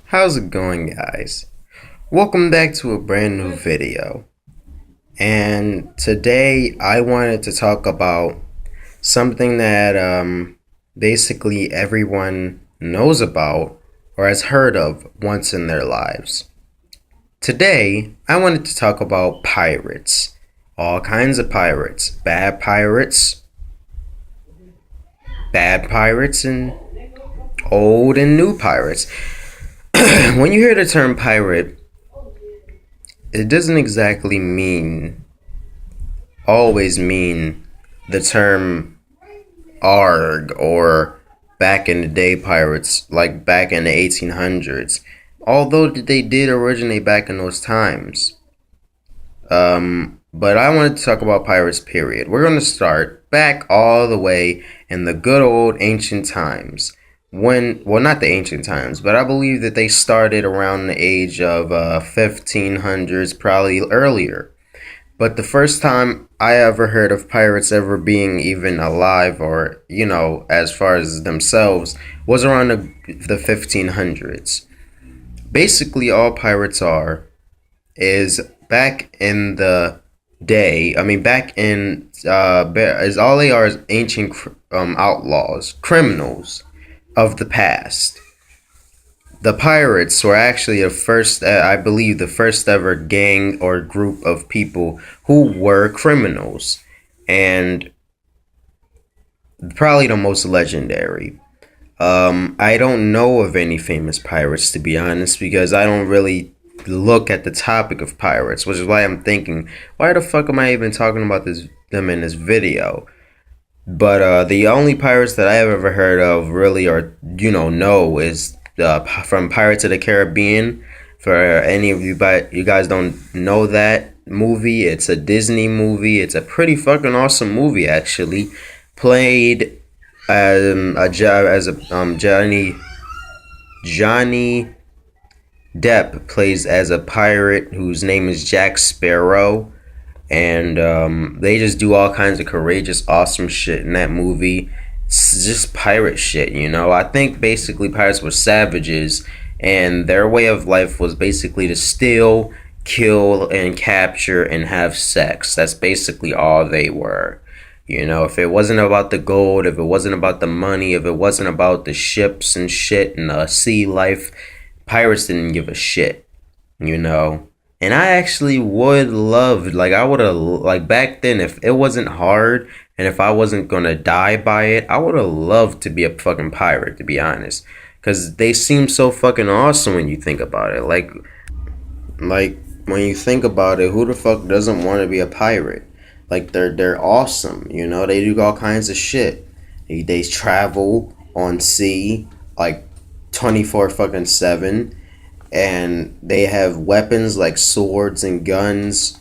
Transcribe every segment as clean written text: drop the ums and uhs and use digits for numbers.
How's it going, guys? Welcome back to a brand new video. And today I wanted to talk about something that basically everyone knows about or has heard of once in their lives. Today I wanted to talk about pirates. All kinds of pirates. Bad pirates, and old and new pirates. When you hear the term pirate, it doesn't exactly always mean the term ARG or back in the day pirates, like back in the 1800s. Although they did originate back in those times. But I wanted to talk about pirates, period. We're going to start back all the way in the good old ancient times. Well, not the ancient times, but I believe that they started around the age of 1500s, probably earlier. But the first time I ever heard of pirates ever being even alive or, as far as themselves, was around the 1500s. Basically, all pirates are is back in the day. I mean, back in is all they are is ancient outlaws, criminals of the past. The pirates were actually the first, I believe, the first ever gang or group of people who were criminals, and probably the most legendary. I don't know of any famous pirates, to be honest, because I don't really look at the topic of pirates, which is why I'm thinking, why the fuck am I even talking about them in this video? But the only pirates that I have ever heard of, really, or know, is from Pirates of the Caribbean. For any of you, but you guys don't know that movie, it's a Disney movie. It's a pretty fucking awesome movie, actually. Played Johnny Depp plays as a pirate whose name is Jack Sparrow, and they just do all kinds of courageous, awesome shit in that movie. It's just pirate shit, I think basically pirates were savages, and their way of life was basically to steal, kill, and capture and have sex. That's basically all they were. If it wasn't about the gold, if it wasn't about the money, if it wasn't about the ships and shit and the sea life, pirates didn't give a shit, And I actually would love, like, I would have, like, back then, if it wasn't hard and if I wasn't gonna die by it, I would have loved to be a fucking pirate, to be honest. Because they seem so fucking awesome when you think about it. Like, when you think about it, who the fuck doesn't want to be a pirate? Like, they're awesome, They do all kinds of shit. They travel on sea, like, 24 fucking 7, and they have weapons like swords and guns.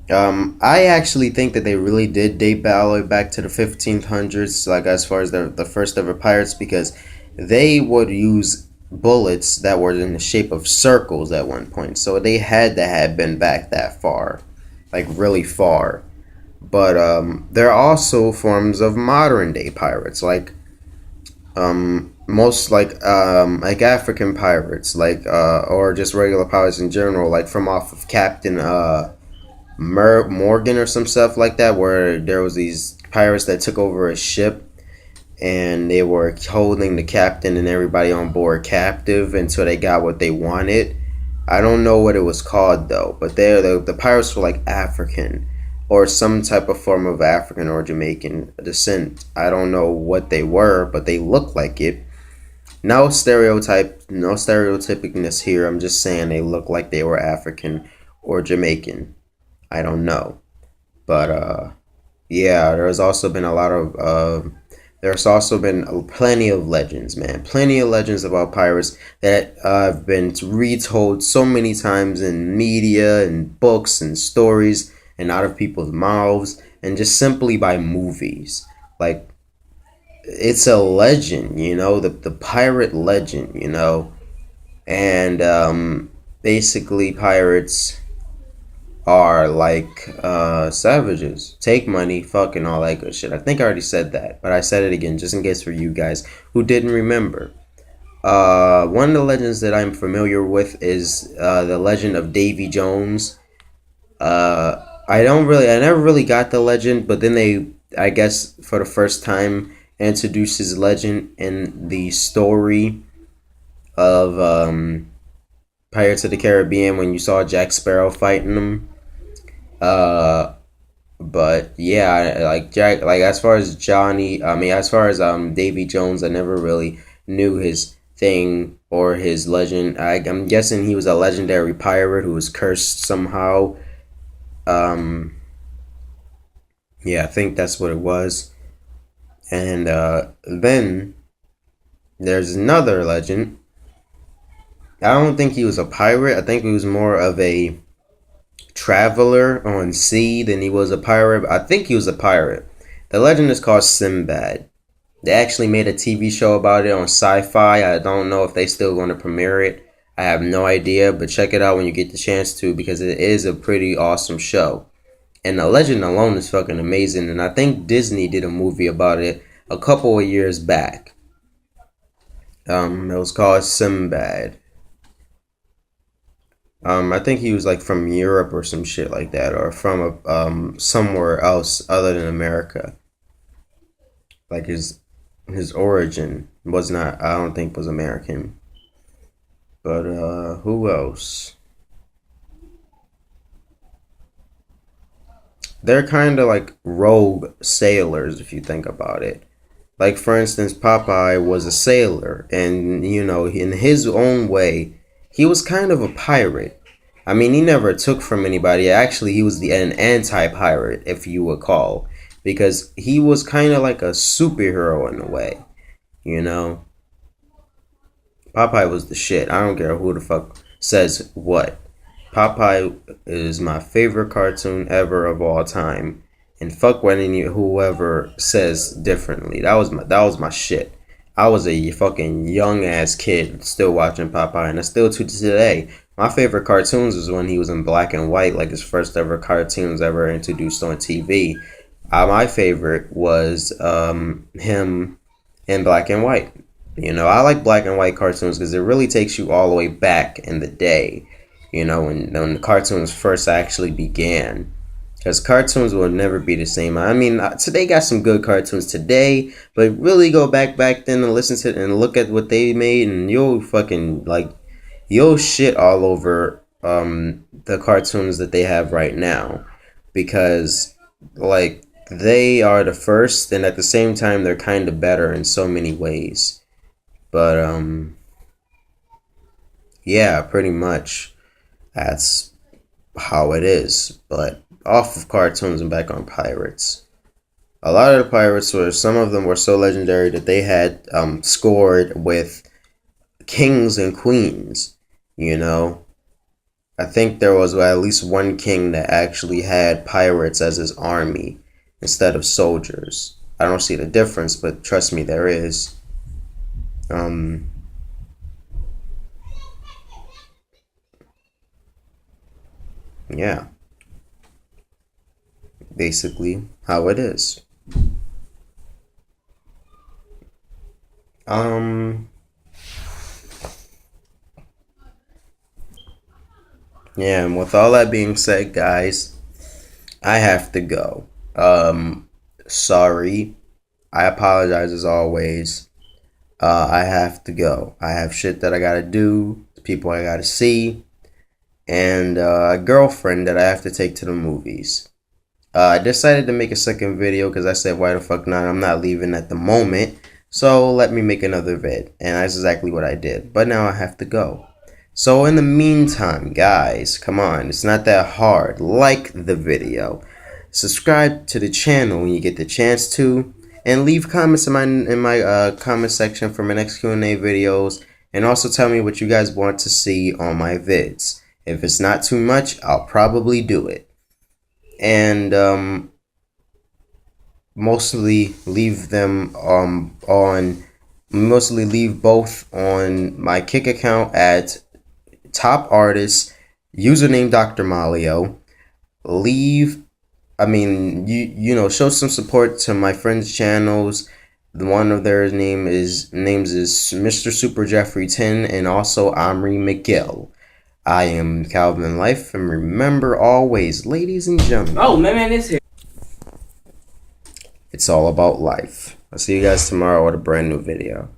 I actually think that they really did date all the way back to the 1500s, like as far as the first ever pirates, because they would use bullets that were in the shape of circles at one point. So they had to have been back that far, like really far. But there are also forms of modern day pirates, most like African pirates, or just regular pirates in general, like from off of Captain Morgan or some stuff like that, where there was these pirates that took over a ship and they were holding the captain and everybody on board captive until they got what they wanted. I don't know what it was called though, but the pirates were like African or some type of form of African or Jamaican descent. I don't know what they were, but they looked like it. No stereotypicness here. I'm just saying they look like they were African or Jamaican. I don't know, but yeah. There's also been plenty of legends, man. Plenty of legends about pirates that have been retold so many times in media and books and stories and out of people's mouths and just simply by movies. Like, it's a legend, the pirate legend, and basically pirates are like savages. Take money, fucking all that good shit. I think I already said that, but I said it again just in case for you guys who didn't remember. One of the legends that I'm familiar with is the legend of Davy Jones. I never really got the legend, but then they, I guess, for the first time, introduced his legend in the story of Pirates of the Caribbean when you saw Jack Sparrow fighting him. Uh, but yeah, like Jack, like as far as as far as Davy Jones, I never really knew his thing or his legend. I'm guessing he was a legendary pirate who was cursed somehow. Um, yeah, I think that's what it was. And then there's another legend. I don't think he was a pirate. I think he was more of a traveler on sea than he was a pirate. I think he was a pirate. The legend is called Sinbad. They actually made a TV show about it on Sci-Fi. I don't know if they still going to premiere it. I have no idea, but check it out when you get the chance to because it is a pretty awesome show. And the legend alone is fucking amazing. And I think Disney did a movie about it a couple of years back. It was called Sinbad. I think he was like from Europe or some shit like that, or from somewhere else other than America. Like his origin was not, I don't think, was American. But who else? They're kind of like rogue sailors if you think about it. Like for instance, Popeye was a sailor, and you know, in his own way, he was kind of a pirate. I mean, he never took from anybody. Actually, he was an anti-pirate, if you recall, because he was kind of like a superhero in a way. You know, Popeye was the shit. I don't care who the fuck says what. Popeye is my favorite cartoon ever of all time, and fuck what whoever says differently. That was my shit. I was a fucking young ass kid still watching Popeye, and I still to today. My favorite cartoons was when he was in black and white, like his first ever cartoons ever introduced on TV. My favorite was him in black and white. You know, I like black and white cartoons because it really takes you all the way back in the day. You know, when the cartoons first actually began. Because cartoons will never be the same. I mean, today got some good cartoons today, but really go back then and listen to it and look at what they made, and you'll fucking like you'll shit all over the cartoons that they have right now, because like they are the first, and at the same time they're kind of better in so many ways. But yeah, pretty much that's how it is. But off of cartoons and back on pirates. A lot of the pirates were, some of them were so legendary that they had scored with kings and queens. You know, I think there was at least one king that actually had pirates as his army instead of soldiers. I don't see the difference, but trust me, there is. Um, yeah, basically how it is. Um, yeah, and with all that being said, guys, I have to go. Sorry. I apologize as always. I have to go. I have shit that I gotta do, people I gotta see, and a girlfriend that I have to take to the movies. I decided to make a second video because I said, why the fuck not? I'm not leaving at the moment. So let me make another vid. And that's exactly what I did. But now I have to go. So in the meantime, guys, come on. It's not that hard. Like the video. Subscribe to the channel when you get the chance to. And leave comments in my comment section for my next Q&A videos. And also tell me what you guys want to see on my vids. If it's not too much, I'll probably do it. And mostly leave them on mostly leave both on my Kick account at Top Artist, username Dr. Malio. Leave, I mean, you know, show some support to my friends' channels. one of their names is Mr. Super Jeffrey 10 and also Omri McGill. I am Calvin Life, and remember always, ladies and gentlemen. Oh, man is here. It's all about life. I'll see you guys tomorrow with a brand new video.